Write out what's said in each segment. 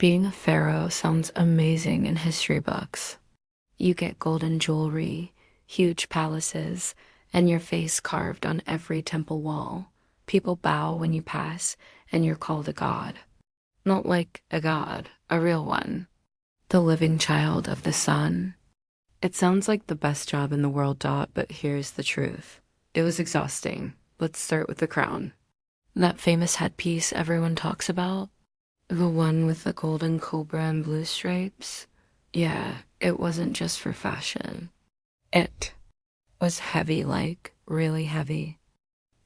Being a pharaoh sounds amazing in history books. You get golden jewelry, huge palaces, and your face carved on every temple wall. People bow when you pass, and you're called a god. Not like a god, a real one. The living child of the sun. It sounds like the best job in the world, Dot, but here's the truth. It was exhausting. Let's start with the crown. That famous headpiece everyone talks about? The one with the golden cobra and blue stripes? Yeah, it wasn't just for fashion. It was heavy, like really heavy.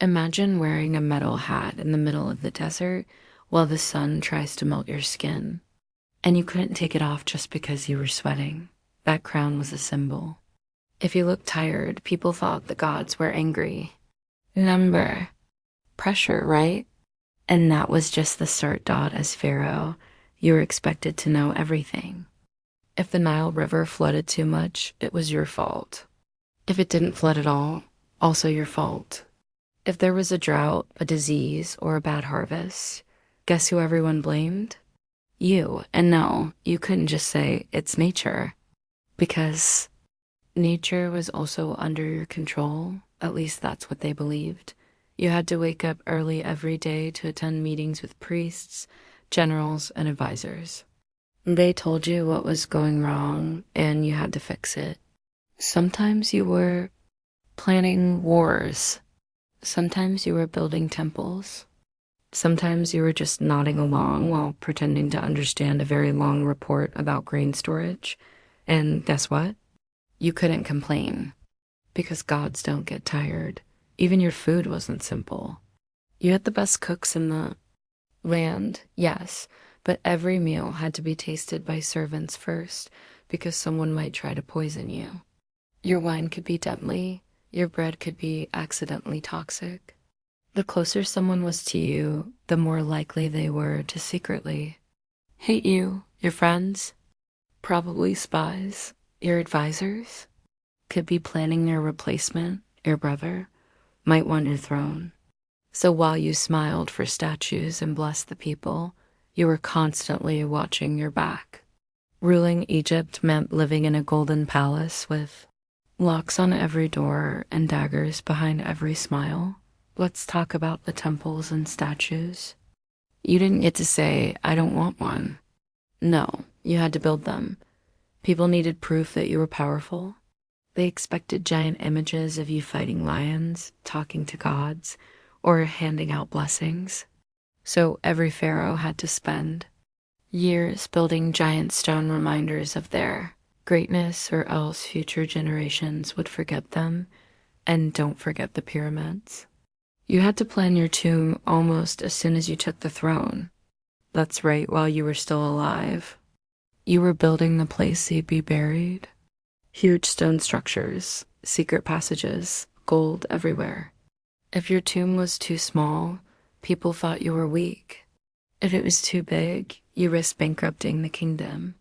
Imagine wearing a metal hat in the middle of the desert while the sun tries to melt your skin. And you couldn't take it off just because you were sweating. That crown was a symbol. If you looked tired, people thought the gods were angry. Remember, pressure, right? And that was just the start, Dot. As Pharaoh, you were expected to know everything. If the Nile River flooded too much, it was your fault. If it didn't flood at all, also your fault. If there was a drought, a disease, or a bad harvest, guess who everyone blamed? You. And no, you couldn't just say, it's nature. Because nature was also under your control. At least that's what they believed. You had to wake up early every day to attend meetings with priests, generals, and advisors. They told you what was going wrong, and you had to fix it. Sometimes you were planning wars. Sometimes you were building temples. Sometimes you were just nodding along while pretending to understand a very long report about grain storage. And guess what? You couldn't complain. Because gods don't get tired. Even your food wasn't simple. You had the best cooks in the land, yes, but every meal had to be tasted by servants first because someone might try to poison you. Your wine could be deadly. Your bread could be accidentally toxic. The closer someone was to you, the more likely they were to secretly hate you. Your friends, probably spies, your advisors, could be planning your replacement. Your brother might want your throne. So while you smiled for statues and blessed the people, you were constantly watching your back. Ruling Egypt meant living in a golden palace with locks on every door and daggers behind every smile. Let's talk about the temples and statues. You didn't get to say, I don't want one. No, you had to build them. People needed proof that you were powerful. They expected giant images of you fighting lions, talking to gods, or handing out blessings. So every pharaoh had to spend years building giant stone reminders of their greatness, or else future generations would forget them. And don't forget the pyramids. You had to plan your tomb almost as soon as you took the throne. That's right, while you were still alive. You were building the place you'd be buried. Huge stone structures, secret passages, gold everywhere. If your tomb was too small, people thought you were weak. If it was too big, you risked bankrupting the kingdom.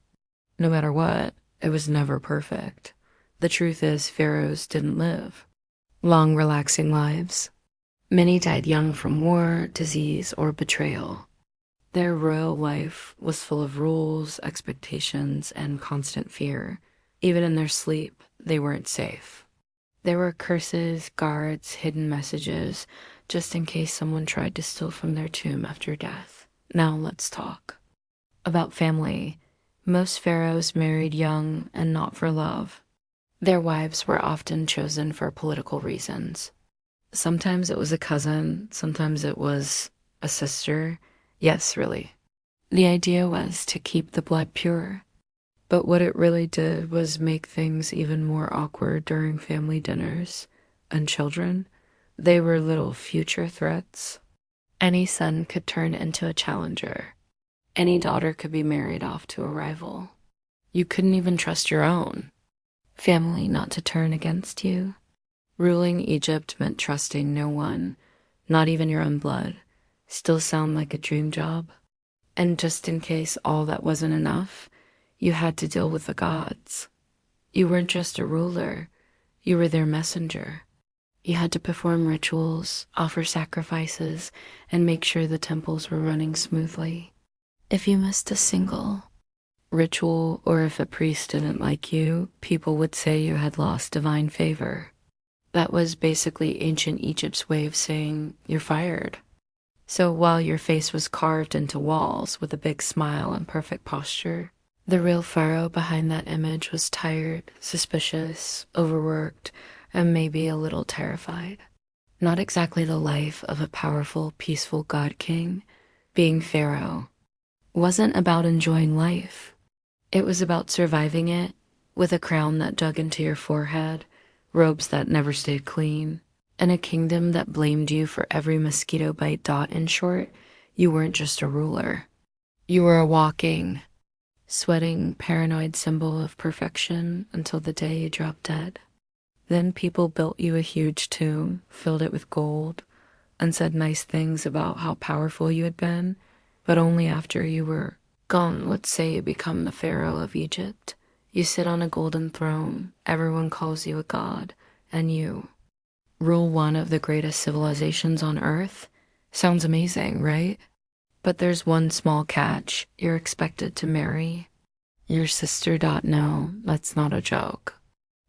No matter what, it was never perfect. The truth is, pharaohs didn't live long, relaxing lives. Many died young from war, disease, or betrayal. Their royal life was full of rules, expectations, and constant fear. Even in their sleep, they weren't safe. There were curses, guards, hidden messages, just in case someone tried to steal from their tomb after death. Now let's talk about family. Most pharaohs married young and not for love. Their wives were often chosen for political reasons. Sometimes it was a cousin, sometimes it was a sister. Yes, really. The idea was to keep the blood pure. But what it really did was make things even more awkward during family dinners. And children, they were little future threats. Any son could turn into a challenger. Any daughter could be married off to a rival. You couldn't even trust your own family not to turn against you. Ruling Egypt meant trusting no one, not even your own blood. Still sound like a dream job? And just in case all that wasn't enough, you had to deal with the gods. You weren't just a ruler, you were their messenger. You had to perform rituals, offer sacrifices, and make sure the temples were running smoothly. If you missed a single ritual or if a priest didn't like you, people would say you had lost divine favor. That was basically ancient Egypt's way of saying you're fired. So while your face was carved into walls with a big smile and perfect posture, the real pharaoh behind that image was tired, suspicious, overworked, and maybe a little terrified. Not exactly the life of a powerful, peaceful god king. Being pharaoh wasn't about enjoying life. It was about surviving it with a crown that dug into your forehead, robes that never stayed clean, and a kingdom that blamed you for every mosquito bite. In short, you weren't just a ruler. You were a walking, sweating, paranoid symbol of perfection until the day you dropped dead. Then people built you a huge tomb, filled it with gold, and said nice things about how powerful you had been, but only after you were gone. Let's say you become the pharaoh of Egypt. You sit on a golden throne, everyone calls you a god, and you rule one of the greatest civilizations on Earth. Sounds amazing, right? But there's one small catch. You're expected to marry your sister. No, that's not a joke.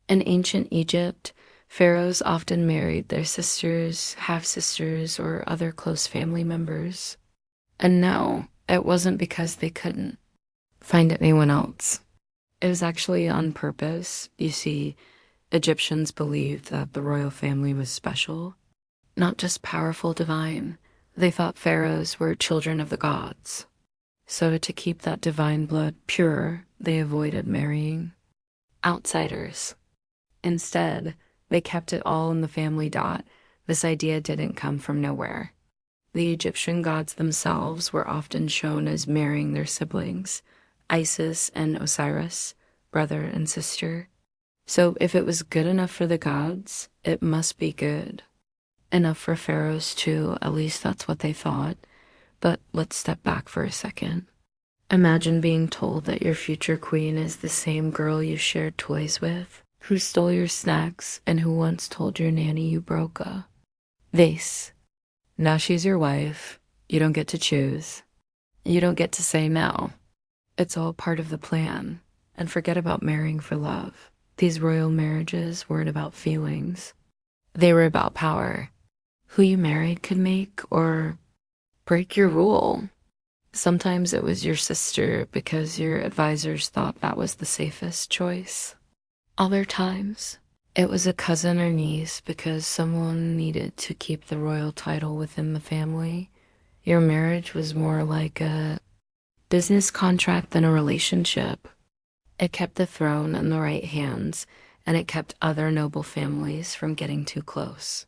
In ancient Egypt, pharaohs often married their sisters, half-sisters, or other close family members. And no, it wasn't because they couldn't find anyone else. It was actually on purpose. You see, Egyptians believed that the royal family was special, not just powerful, divine. They thought pharaohs were children of the gods. So to keep that divine blood pure, they avoided marrying outsiders. Instead, they kept it all in the family. This idea didn't come from nowhere. The Egyptian gods themselves were often shown as marrying their siblings, Isis and Osiris, brother and sister. So if it was good enough for the gods, it must be good enough for pharaohs too. At least that's what they thought. But let's step back for a second. Imagine being told that your future queen is the same girl you shared toys with, who stole your snacks, and who once told your nanny you broke a vase. Now she's your wife. You don't get to choose. You don't get to say no. It's all part of the plan. And forget about marrying for love. These royal marriages weren't about feelings. They were about power. Who you married could make or break your rule. Sometimes it was your sister because your advisors thought that was the safest choice. Other times, it was a cousin or niece because someone needed to keep the royal title within the family. Your marriage was more like a business contract than a relationship. It kept the throne in the right hands, and it kept other noble families from getting too close.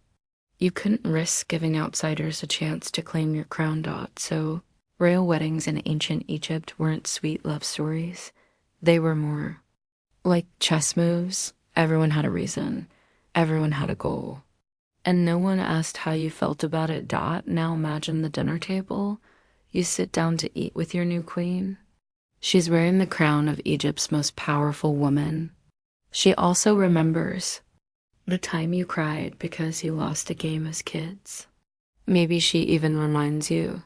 You couldn't risk giving outsiders a chance to claim your crown. So royal weddings in ancient Egypt weren't sweet love stories. They were more like chess moves. Everyone had a reason. Everyone had a goal. And no one asked how you felt about it. Now imagine the dinner table. You sit down to eat with your new queen. She's wearing the crown of Egypt's most powerful woman. She also remembers the time you cried because you lost a game as kids. Maybe she even reminds you,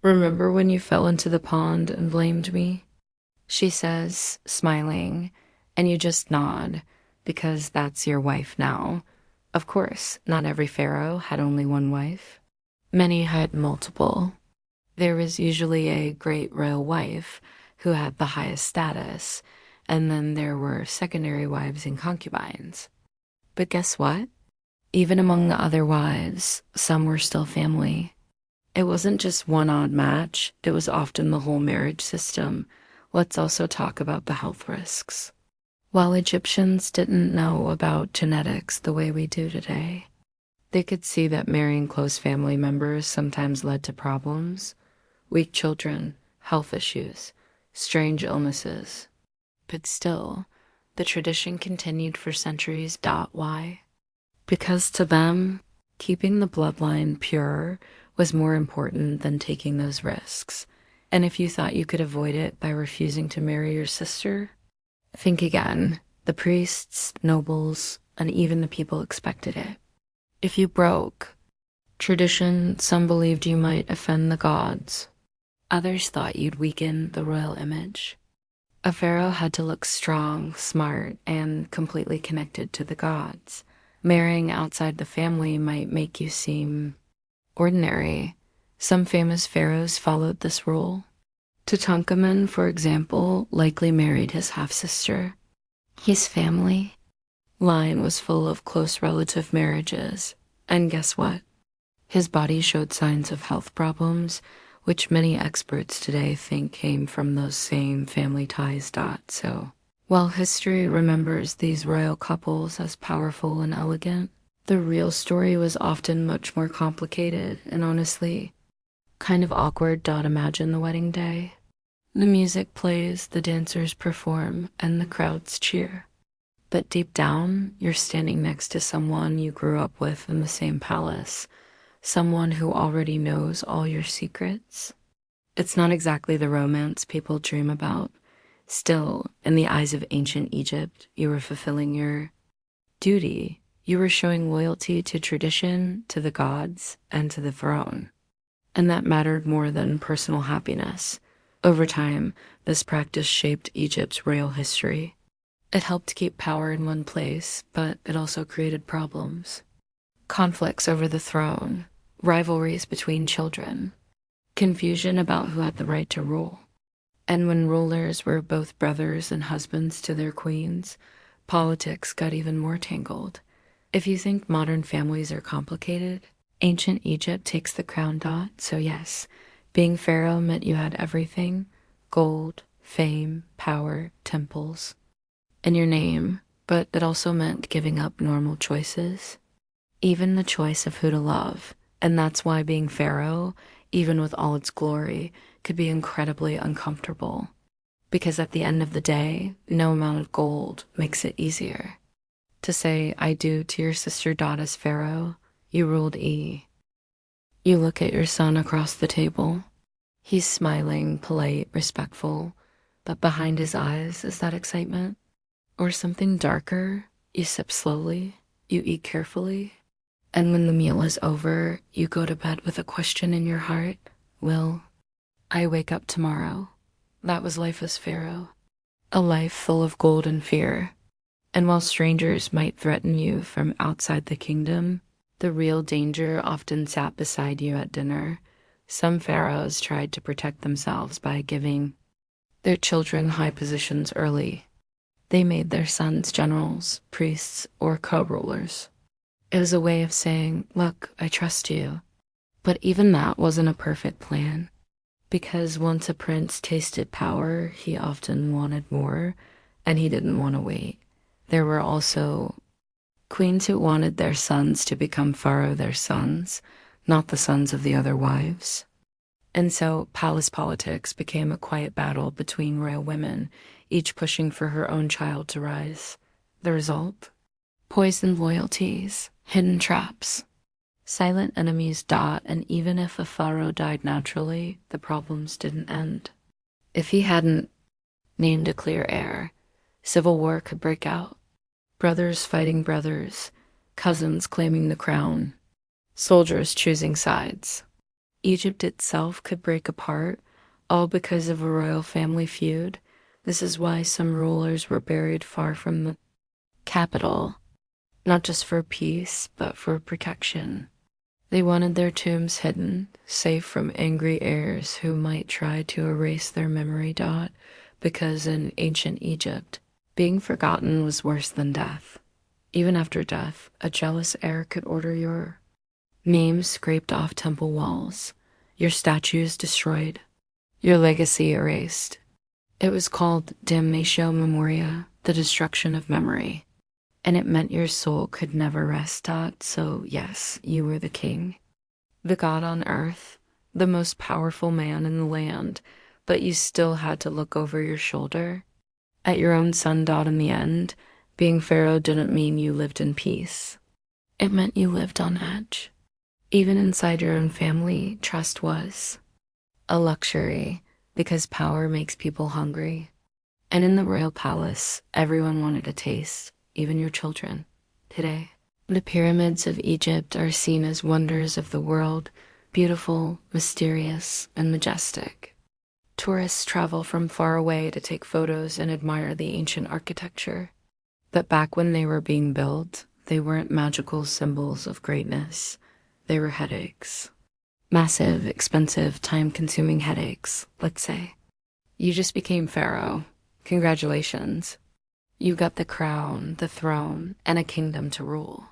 remember when you fell into the pond and blamed me? She says, smiling, and you just nod because that's your wife now. Of course, not every pharaoh had only one wife. Many had multiple. There was usually a great royal wife who had the highest status, and then there were secondary wives and concubines. But guess what? Even among the other wives, some were still family. It wasn't just one odd match, it was often the whole marriage system. Let's also talk about the health risks. While Egyptians didn't know about genetics the way we do today, they could see that marrying close family members sometimes led to problems, weak children, health issues, strange illnesses. But still, the tradition continued for centuries. Why? Because to them, keeping the bloodline pure was more important than taking those risks. And if you thought you could avoid it by refusing to marry your sister, think again. The priests, nobles, and even the people expected it. If you broke tradition, some believed you might offend the gods. Others thought you'd weaken the royal image. A pharaoh had to look strong, smart, and completely connected to the gods. Marrying outside the family might make you seem ordinary. Some famous pharaohs followed this rule. Tutankhamun, for example, likely married his half-sister. His family line was full of close relative marriages. And guess what? His body showed signs of health problems, which many experts today think came from those same family ties. So, while history remembers these royal couples as powerful and elegant, the real story was often much more complicated and honestly kind of awkward. Imagine the wedding day. The music plays, the dancers perform, and the crowds cheer. But deep down, you're standing next to someone you grew up with in the same palace, someone who already knows all your secrets. It's not exactly the romance people dream about. Still, in the eyes of ancient Egypt, you were fulfilling your duty. You were showing loyalty to tradition, to the gods, and to the throne. And that mattered more than personal happiness. Over time, this practice shaped Egypt's royal history. It helped keep power in one place, but it also created problems. Conflicts over the throne, rivalries between children, confusion about who had the right to rule. And when rulers were both brothers and husbands to their queens, politics got even more tangled. If you think modern families are complicated, ancient Egypt takes the crown. So yes, being pharaoh meant you had everything: gold, fame, power, temples, and your name, but it also meant giving up normal choices, even the choice of who to love. And that's why being pharaoh, even with all its glory, could be incredibly uncomfortable. Because at the end of the day, no amount of gold makes it easier. To say I do to your sister Dot as pharaoh, you ruled E. You look at your son across the table. He's smiling, polite, respectful, but behind his eyes is that excitement. Or something darker. You sip slowly, you eat carefully, and when the meal is over, you go to bed with a question in your heart. Will I wake up tomorrow? That was life as pharaoh. A life full of gold and fear. And while strangers might threaten you from outside the kingdom, the real danger often sat beside you at dinner. Some pharaohs tried to protect themselves by giving their children high positions early. They made their sons generals, priests, or co-rulers. It was a way of saying, look, I trust you. But even that wasn't a perfect plan, because once a prince tasted power, he often wanted more, and he didn't want to wait. There were also queens who wanted their sons to become pharaoh their sons, not the sons of the other wives. And so palace politics became a quiet battle between royal women, each pushing for her own child to rise. The result? Poisoned loyalties, hidden traps, silent enemies. And even if a pharaoh died naturally, the problems didn't end. If he hadn't named a clear heir, civil war could break out. Brothers fighting brothers, cousins claiming the crown, soldiers choosing sides. Egypt itself could break apart, all because of a royal family feud. This is why some rulers were buried far from the capital, not just for peace, but for protection. They wanted their tombs hidden, safe from angry heirs who might try to erase their memory. Because in ancient Egypt, being forgotten was worse than death. Even after death, a jealous heir could order your name scraped off temple walls, your statues destroyed, your legacy erased. It was called damnatio memoria, the destruction of memory. And it meant your soul could never rest. So yes, you were the king, the god on earth, the most powerful man in the land, but you still had to look over your shoulder at your own son. In the end, being pharaoh didn't mean you lived in peace. It meant you lived on edge. Even inside your own family, trust was a luxury because power makes people hungry. And in the royal palace, everyone wanted a taste, even your children. Today, the pyramids of Egypt are seen as wonders of the world, beautiful, mysterious, and majestic. Tourists travel from far away to take photos and admire the ancient architecture. But back when they were being built, they weren't magical symbols of greatness. They were headaches. Massive, expensive, time-consuming headaches, let's say. You just became pharaoh. Congratulations. You got the crown, the throne, and a kingdom to rule.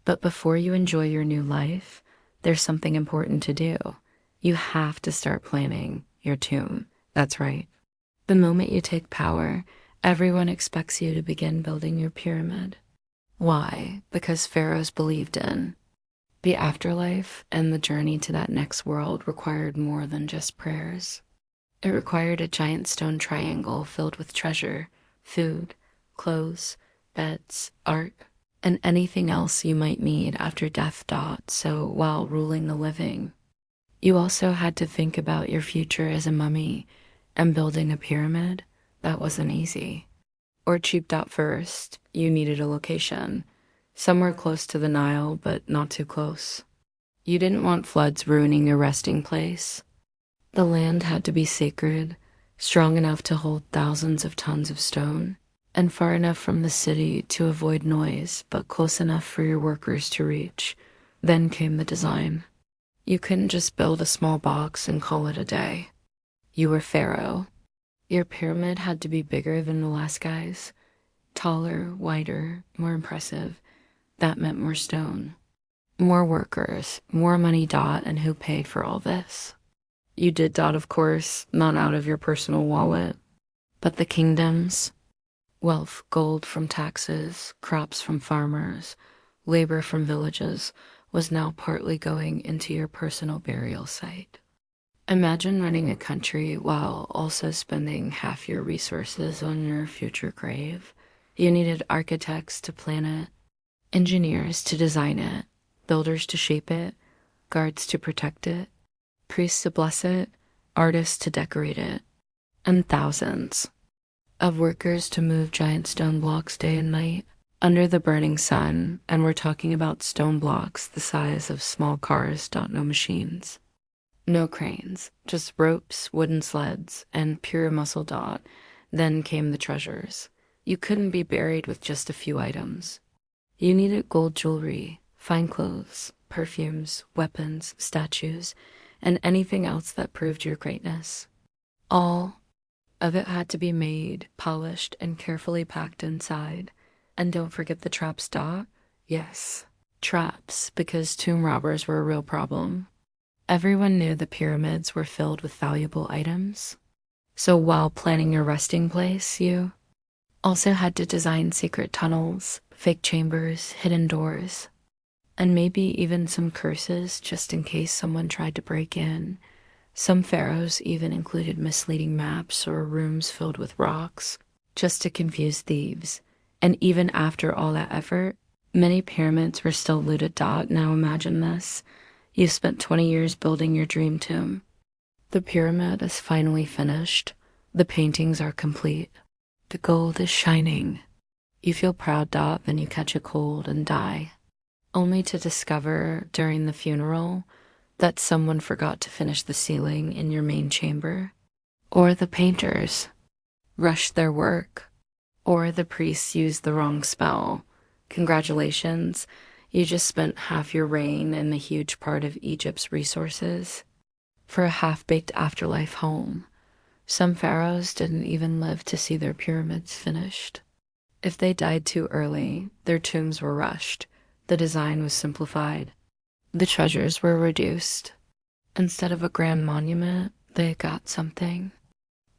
But before you enjoy your new life, there's something important to do. You have to start planning your tomb. That's right. The moment you take power, everyone expects you to begin building your pyramid. Why? Because pharaohs believed in the afterlife, and the journey to that next world required more than just prayers. It required a giant stone triangle filled with treasure, food, clothes, beds, art, and anything else you might need after death. So while ruling the living, you also had to think about your future as a mummy, and building a pyramid, that wasn't easy. Or cheap. First, you needed a location, somewhere close to the Nile, but not too close. You didn't want floods ruining your resting place. The land had to be sacred, strong enough to hold thousands of tons of stone, and far enough from the city to avoid noise, but close enough for your workers to reach. Then came the design. You couldn't just build a small box and call it a day. You were pharaoh. Your pyramid had to be bigger than the last guy's, taller, wider, more impressive. That meant more stone, more workers, more money. And who paid for all this? You did. Of course, not out of your personal wallet, but the kingdom's. Wealth, gold from taxes, crops from farmers, labor from villages, was now partly going into your personal burial site. Imagine running a country while also spending half your resources on your future grave. You needed architects to plan it, engineers to design it, builders to shape it, guards to protect it, priests to bless it, artists to decorate it, and thousands of workers to move giant stone blocks day and night under the burning sun. And we're talking about stone blocks the size of small cars. No machines, no cranes, just ropes, wooden sleds, and pure muscle. Then came the treasures. You couldn't be buried with just a few items. You needed gold jewelry, fine clothes, perfumes, weapons, statues, and anything else that proved your greatness. All of it had to be made, polished, and carefully packed inside. And don't forget the traps. Yes, traps, because tomb robbers were a real problem. Everyone knew the pyramids were filled with valuable items. So while planning your resting place, you also had to design secret tunnels, fake chambers, hidden doors, and maybe even some curses just in case someone tried to break in. Some pharaohs even included misleading maps or rooms filled with rocks just to confuse thieves. And even after all that effort, many pyramids were still looted. Now imagine this. You spent 20 years building your dream tomb. The pyramid is finally finished. The paintings are complete. The gold is shining. You feel proud. Then you catch a cold and die, only to discover during the funeral that someone forgot to finish the ceiling in your main chamber, or the painters rushed their work, or the priests used the wrong spell. Congratulations, you just spent half your reign and a huge part of Egypt's resources for a half-baked afterlife home. Some pharaohs didn't even live to see their pyramids finished. If they died too early, their tombs were rushed, the design was simplified, the treasures were reduced. Instead of a grand monument, they got something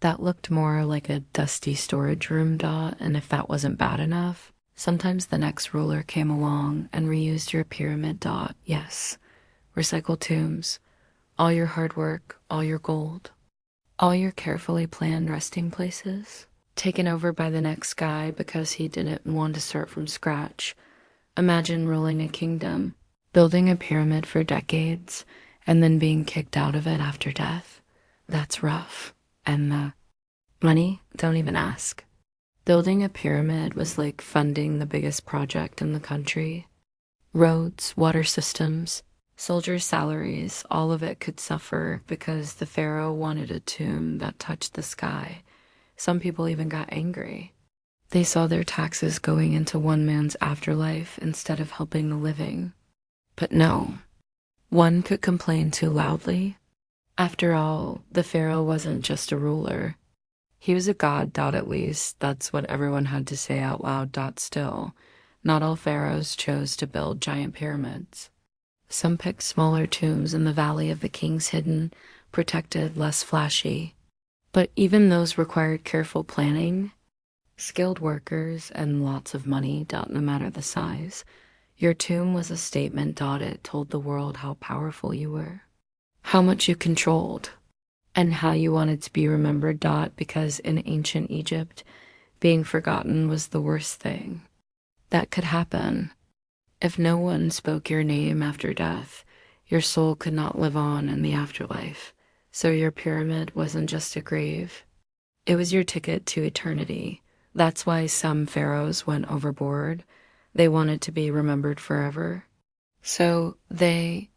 that looked more like a dusty storage room. And if that wasn't bad enough, sometimes the next ruler came along and reused your pyramid. Yes, recycled tombs, all your hard work, all your gold, all your carefully planned resting places, taken over by the next guy because he didn't want to start from scratch. Imagine ruling a kingdom, building a pyramid for decades, and then being kicked out of it after death. That's rough. And the money? Don't even ask. Building a pyramid was like funding the biggest project in the country. Roads, water systems, Soldiers' salaries, all of it could suffer because the pharaoh wanted a tomb that touched the sky. Some people even got angry. They saw their taxes going into one man's afterlife instead of helping the living. But no, one could complain too loudly. After all, the pharaoh wasn't just a ruler. He was a god. At least that's what everyone had to say out loud. Still, not all pharaohs chose to build giant pyramids. Some picked smaller tombs in the Valley of the Kings, hidden, protected, less flashy. But even those required careful planning, skilled workers, and lots of money. No matter the size, your tomb was a statement. It told the world how powerful you were, how much you controlled, and how you wanted to be remembered. Because in ancient Egypt, being forgotten was the worst thing that could happen. If no one spoke your name after death, your soul could not live on in the afterlife. So your pyramid wasn't just a grave. It was your ticket to eternity. That's why some pharaohs went overboard. They wanted to be remembered forever. So they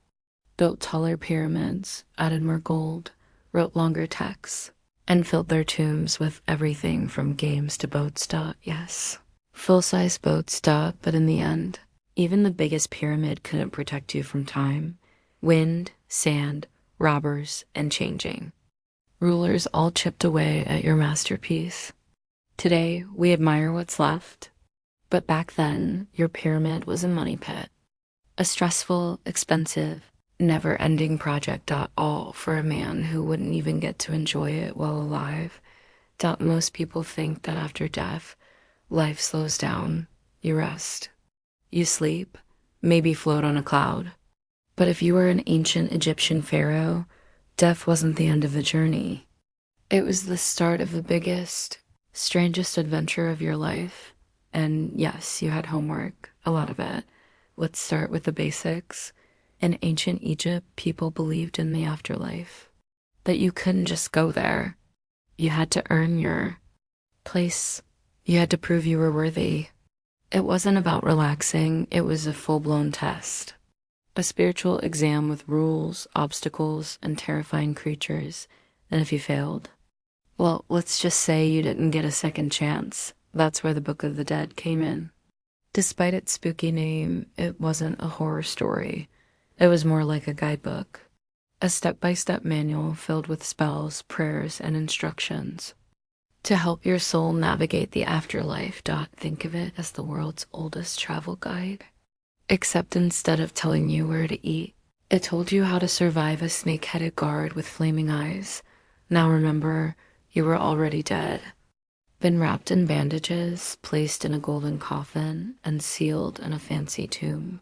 built taller pyramids, added more gold, wrote longer texts, and filled their tombs with everything from games to boats. Yes, full-size boats. But in the end, even the biggest pyramid couldn't protect you from time, wind, sand, robbers, and changing. Rulers all chipped away at your masterpiece. Today, we admire what's left. But back then, your pyramid was a money pit. A stressful, expensive, never-ending project. All for a man who wouldn't even get to enjoy it while alive. Most people think that after death, life slows down. You rest. You sleep, maybe float on a cloud. But if you were an ancient Egyptian pharaoh, death wasn't the end of the journey. It was the start of the biggest, strangest adventure of your life. And yes, you had homework, a lot of it. Let's start with the basics. In ancient Egypt, people believed in the afterlife, that you couldn't just go there. You had to earn your place. You had to prove you were worthy. It wasn't about relaxing, it was a full-blown test. A spiritual exam with rules, obstacles, and terrifying creatures. And if you failed, well, let's just say you didn't get a second chance. That's where the Book of the Dead came in. Despite its spooky name, it wasn't a horror story. It was more like a guidebook, a step-by-step manual filled with spells, prayers, and instructions to help your soul navigate the afterlife. Think of it as the world's oldest travel guide. Except instead of telling you where to eat, it told you how to survive a snake-headed guard with flaming eyes. Now remember, you were already dead. Been wrapped in bandages, placed in a golden coffin, and sealed in a fancy tomb.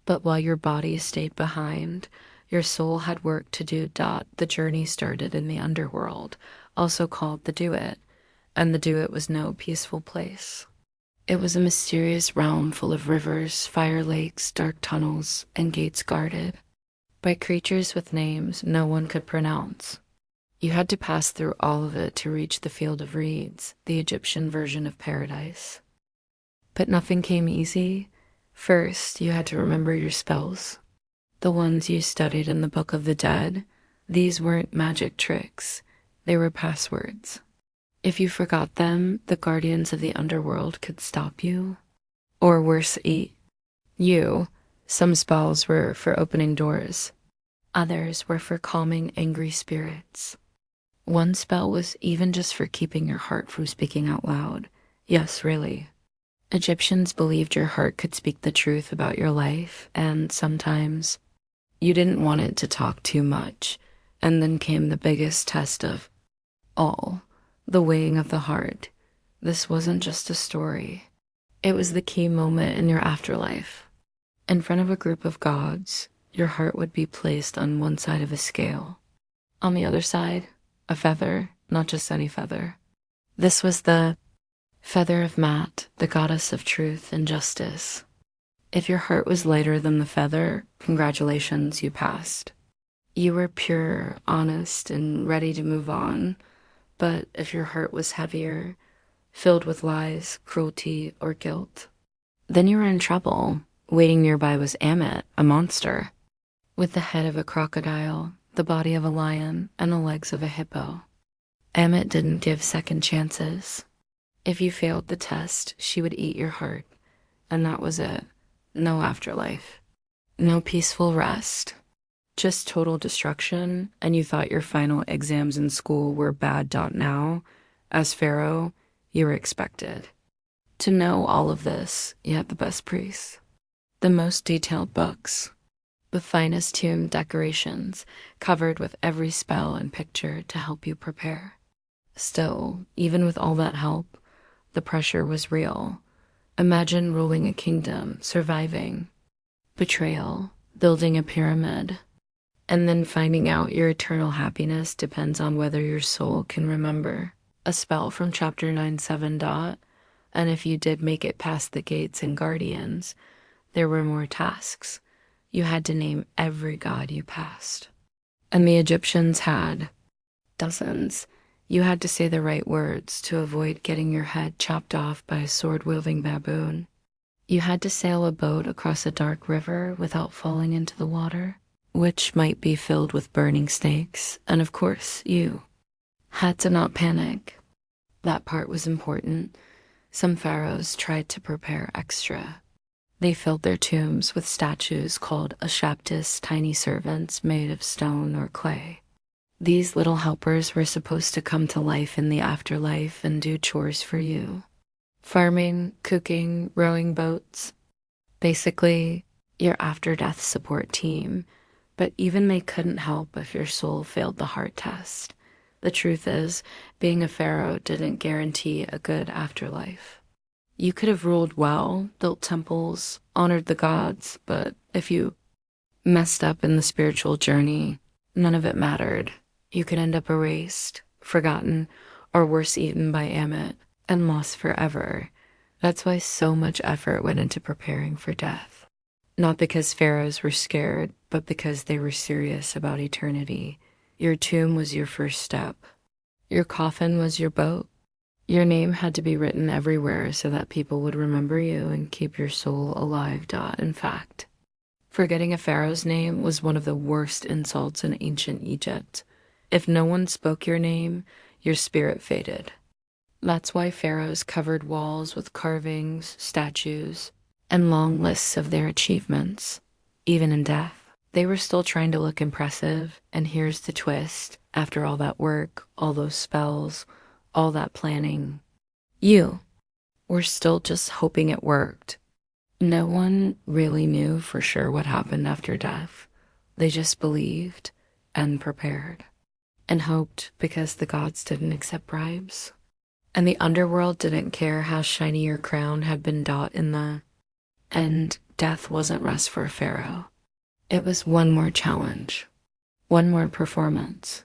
But while your body stayed behind, your soul had work to do. The journey started in the underworld, also called the Duat, and the Duat was no peaceful place. It was a mysterious realm full of rivers, fire lakes, dark tunnels, and gates guarded by creatures with names no one could pronounce. You had to pass through all of it to reach the Field of Reeds, the Egyptian version of paradise. But nothing came easy. First, you had to remember your spells, the ones you studied in the Book of the Dead. These weren't magic tricks, they were passwords. If you forgot them, the guardians of the underworld could stop you, or worse, eat you. Some spells were for opening doors. Others were for calming angry spirits. One spell was even just for keeping your heart from speaking out loud. Yes, really. Egyptians believed your heart could speak the truth about your life, and sometimes you didn't want it to talk too much. And then came the biggest test of all. The weighing of the heart. This wasn't just a story. It was the key moment in your afterlife. In front of a group of gods, your heart would be placed on one side of a scale. On the other side, a feather, not just any feather. This was the feather of Maat, the goddess of truth and justice. If your heart was lighter than the feather, congratulations, you passed. You were pure, honest, and ready to move on. But if your heart was heavier, filled with lies, cruelty, or guilt, then you were in trouble. Waiting nearby was Ammit, a monster. with the head of a crocodile, the body of a lion, and the legs of a hippo. Ammit didn't give second chances. If you failed the test, she would eat your heart, and that was it. No afterlife. No peaceful rest. Just total destruction, and you thought your final exams in school were bad. Now, as Pharaoh, you were expected to know all of this, yet the best priests, the most detailed books, the finest tomb decorations, covered with every spell and picture to help you prepare. Still, even with all that help, the pressure was real. Imagine ruling a kingdom, surviving, betrayal, building a pyramid, and then finding out your eternal happiness depends on whether your soul can remember a spell from chapter 9-7. And if you did make it past the gates and guardians, there were more tasks. You had to name every god you passed. And the Egyptians had dozens. You had to say the right words to avoid getting your head chopped off by a sword-wielding baboon. You had to sail a boat across a dark river without falling into the water, which might be filled with burning snakes. And of course, you had to not panic. That part was important. Some pharaohs tried to prepare extra. They filled their tombs with statues called Ashaptis, tiny servants made of stone or clay. These little helpers were supposed to come to life in the afterlife and do chores for you. Farming, cooking, rowing boats. Basically, your after-death support team. But even they couldn't help if your soul failed the heart test. The truth is, being a pharaoh didn't guarantee a good afterlife. You could have ruled well, built temples, honored the gods, but if you messed up in the spiritual journey, none of it mattered. You could end up erased, forgotten, or worse, eaten by Ammit and lost forever. That's why so much effort went into preparing for death. Not because pharaohs were scared, but because they were serious about eternity. Your tomb was your first step. Your coffin was your boat. Your name had to be written everywhere so that people would remember you and keep your soul alive. In fact, forgetting a pharaoh's name was one of the worst insults in ancient Egypt. If no one spoke your name, your spirit faded. That's why pharaohs covered walls with carvings, statues, and long lists of their achievements. Even in death, they were still trying to look impressive, and here's the twist. After all that work, all those spells, all that planning, you were still just hoping it worked. No one really knew for sure what happened after death. They just believed and prepared and hoped because the gods didn't accept bribes. And the underworld didn't care how shiny your crown had been in the end. Death wasn't rest for a pharaoh. It was one more challenge, one more performance,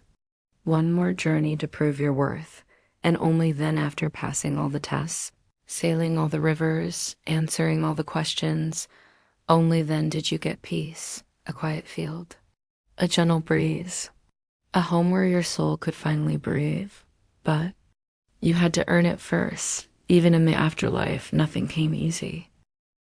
one more journey to prove your worth. And only then, after passing all the tests, sailing all the rivers, answering all the questions, only then did you get peace, a quiet field, a gentle breeze, a home where your soul could finally breathe. But you had to earn it first. Even in the afterlife, nothing came easy.